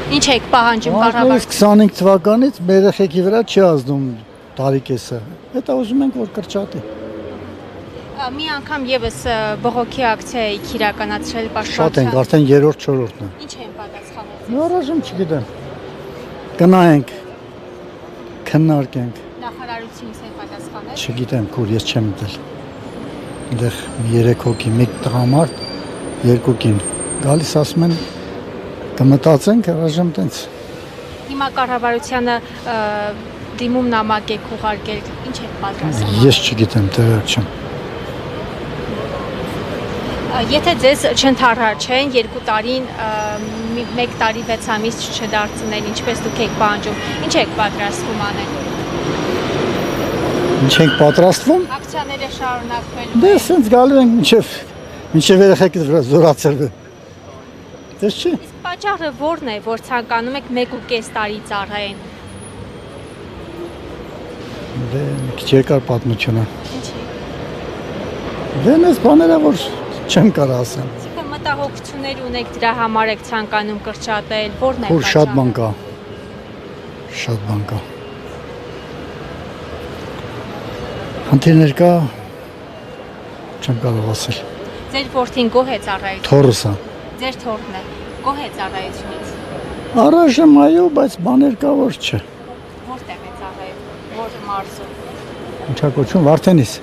Ինչ եք պահանջում կառավարությունից։ 25 թվականից մեր երեխեքի վրա չի ազդում տարիքեսը։ Հետո ուզում ենք որ կրճատի։ Մի անգամ եւս բողոքի ակցիա եք իրականացրել Շատ ենք, պաշտպանության։ արդեն երրորդ չորրորդն է։ Ինչ են պատասխանել։ Նորաժամ չգիտեմ։ Գնայենք, քննարկենք, Նախարարությունից են պատասխանել։ չգիտեմ, քուր ես չեմ դել։ Այնտեղ 3 հոգի, 1 տղամարդ, 2 կին։ Գալիս ասում են կմտածենք, այժմ տենց։ Հիմա կառավարությանը դիմում նամակ եք ուղարկել, ինչ եք պատրաստվում։ Ես չգիտեմ, տեղյակ չեմ։ Եթե ձեզ չընթառաջեն 2 տարին 1 տարի 6 ամիս չդարձնել, ինչպես դուք եք պահանջում, ինչ եք պատրաստվում անել։ Ինչ ենք պատրաստվում։ Ակցիաները շարունակվելու Դե սենց գալու ենք մինչև երեխեքից վրա զորացրվի։ Դες չի։ Իսկ պատճառը ո՞րն է, որ ցանկանում եք 1.5 տարի ծառայեն։ Դե մի քիչ երկար պատմություն է։ Ինչի։ Դե մեզ բաները որ չեմ կարող ասեմ։ Այսինքն մտահոգություններ ունեք դրա համար եք ցանկանում կրճատել, ո՞րն է Որ շատ բան կա։ Շատ բան կա։ Խնդիրներ կա, չեմ կարող ասել։ Ձեր որդին գոհ է ծառայություն։ Թորսը։ Ձեր թորն է գոհ է ծառայությունից։ Առայժմ այո, բայց բաներ կա որ չէ։ Որտեղ է ծառայում։ Որ մարզում։ Ինչա կոչվում Վարդենիս։